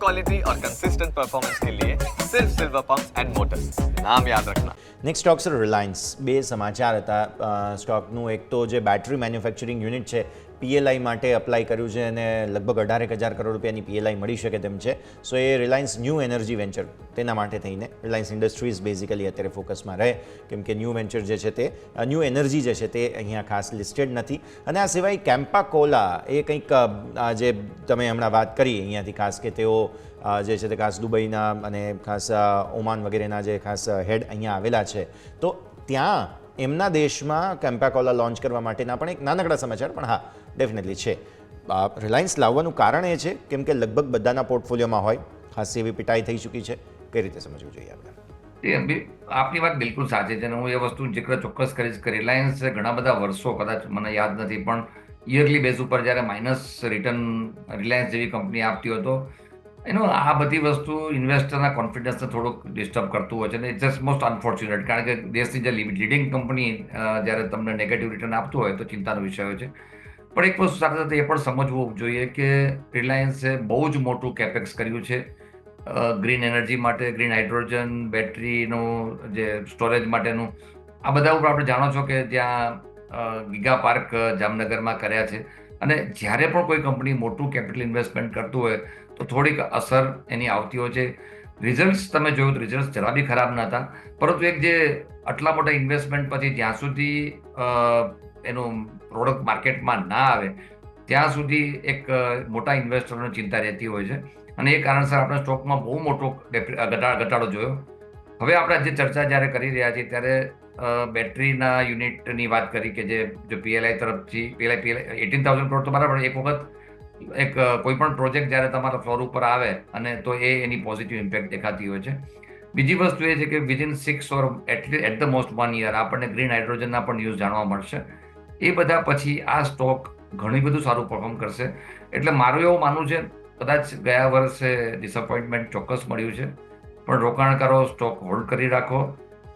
Quality और consistent performance के लिए सिर्फ सिल्वर पंप्स एंड मोटर्स, नाम याद रखना। Next stock sir Reliance. બે સમાચાર હતા સ્ટોકનું. એક તો જે બેટરી મેન્યુફેક્ચરિંગ યુનિટ છે પીએલઆઈ માટે અપ્લાય કર્યું છે અને લગભગ 18,000 કરોડ રૂપિયાની પીએલઆઈ મળી શકે તેમ છે. સો એ રિલાયન્સ ન્યૂ એનર્જી વેન્ચર તેના માટે થઈને રિલાયન્સ ઇન્ડસ્ટ્રીઝ બેઝિકલી અત્યારે ફોકસમાં રહે, કેમ કે ન્યૂ વેન્ચર જે છે તે ન્યૂ એનર્જી જે છે તે અહીંયા ખાસ લિસ્ટેડ નથી. અને આ સિવાય કેમ્પા કોલા એ કંઈક જે તમે હમણાં વાત કરી અહીંયાથી ખાસ કે તેઓ જે છે તે ખાસ દુબઈના અને ખાસ ઓમાન વગેરેના જે ખાસ હેડ અહીંયા આવેલા છે, તો ત્યાં એમના દેશમાં કેમ્પા કોલા લોન્ચ કરવા માટેના પણ એક નાનકડા સમાચાર પણ હા ડેફિનેટલી છે. રિલાયન્સ લાવવાનું કારણ એ છે કેમ કે લગભગ બધાના પોર્ટફોલિયોમાં હોય, ખાસ એવી પિટાઈ થઈ ચૂકી છે. કઈ રીતે સમજવું જોઈએ આપણે? આપની વાત બિલકુલ સાચી છે અને હું એ વસ્તુ જિક્ર ચોક્કસ કરીશ કે રિલાયન્સ ઘણા બધા વર્ષો, કદાચ મને યાદ નથી, પણ યરલી બેઝ ઉપર જ્યારે માઇનસ રિટર્ન રિલાયન્સ જેવી કંપની આપતી હતો, આ બધી વસ્તુ ઇન્વેસ્ટરના કોન્ફિડન્સને થોડુંક ડિસ્ટર્બ કરતું હોય છે અને ઇટ્સ મોસ્ટ અનફોર્ચ્યુનેટ, કારણ કે દેશની જે લીડિંગ કંપની જ્યારે તમને નેગેટિવ રિટર્ન આપતું હોય તો ચિંતાનો વિષય હોય છે. પણ એક વસ્તુ સાથે સાથે એ પણ સમજવું જોઈએ કે રિલાયન્સે બહુ જ મોટું કેપેક્સ કર્યું છે ગ્રીન એનર્જી માટે, ગ્રીન હાઇડ્રોજન, બેટરીનું જે સ્ટોરેજ માટેનું. આ બધા ઉપર આપણે જાણો છો કે જ્યાં ગીગા પાર્ક જામનગરમાં કર્યા છે. અને જ્યારે પણ કોઈ કંપની મોટું કેપિટલ ઇન્વેસ્ટમેન્ટ કરતું હોય તો થોડીક અસર એની આવતી હોય છે. રિઝલ્ટ્સ તમે જોયું તો રિઝલ્ટ્સ જરા બી ખરાબ ન હતા, પરંતુ એક જે આટલા મોટા ઇન્વેસ્ટમેન્ટ પછી જ્યાં સુધી એનું પ્રોડક્ટ માર્કેટમાં ના આવે ત્યાં સુધી એક મોટા ઇન્વેસ્ટરોને ચિંતા રહેતી હોય છે અને એ કારણસર આપણે સ્ટોકમાં બહુ મોટો ઘટાડો જોયો. હવે આપણે જે ચર્ચા જ્યારે કરી રહ્યા છીએ ત્યારે બેટરીના યુનિટની વાત કરી કે જે પીએલઆઈ તરફથી પીએલઆઈ 18,000 કરોડ તો બરાબર, એક વખત એક કોઈ પણ પ્રોજેક્ટ જ્યારે તમારા ફ્લોર ઉપર આવે અને તો એની પોઝિટિવ ઇમ્પેક્ટ દેખાતી હોય છે. બીજી વસ્તુ એ છે કે within 6 or at the most 1 year આપણને ગ્રીન હાઇડ્રોજનના પણ ન્યૂઝ જાણવા મળશે. એ બધા પછી આ સ્ટોક ઘણું બધું સારું પરફોર્મ કરશે. એટલે મારું એવું માનવું છે, કદાચ ગયા વર્ષે ડિસઅપોઇન્ટમેન્ટ ચોક્કસ મળ્યું છે, પણ રોકાણકારો સ્ટોક હોલ્ડ કરી રાખો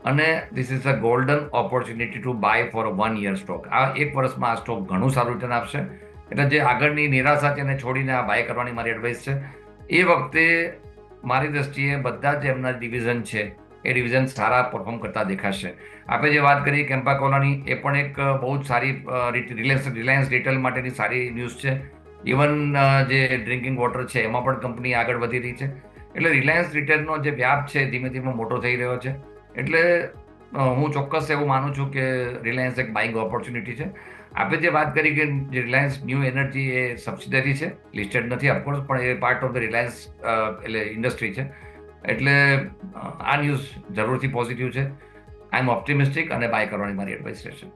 અને this is a golden opportunity to buy for 1 year stock. આ એક વર્ષમાં આ સ્ટોક ઘણું સારું રિટર્ન આપશે. એટલે જે આગળની નિરાશા છે એને છોડીને આ બાય કરવાની મારી એડવાઇસ છે. એ વખતે મારી દ્રષ્ટિએ બધા જ એમના ડિવિઝન છે એ ડિવિઝન સારા પરફોર્મ કરતા દેખાશે. આપણે જે વાત કરી કેમ્પા કોલાની, એ પણ એક બહુ જ સારી રિલાયન્સ રિટેલ માટેની સારી ન્યૂઝ છે. ઇવન જે ડ્રિંકિંગ વોટર છે એમાં પણ કંપની આગળ વધી રહી છે. એટલે રિલાયન્સ રિટેલનો જે વ્યાપ છે ધીમે ધીમે મોટો થઈ રહ્યો છે. એટલે હું ચોક્કસ એવું માનું છું કે રિલાયન્સ એક બાઇંગ ઓપોર્ચ્યુનિટી છે. આપણે જે વાત કરી કે રિલાયન્સ ન્યૂ એનર્જી એ સબસિડરી છે, લિસ્ટેડ નથી ઓફકોર્સ, પણ એ પાર્ટ ઓફ ધ રિલાયન્સ એટલે ઇન્ડસ્ટ્રી છે. એટલે આ ન્યૂઝ જરૂરથી પોઝિટિવ છે. આઈ એમ ઓપ્ટિમિસ્ટિક અને બાય કરવાની મારી એડવાઇસ રહેશે.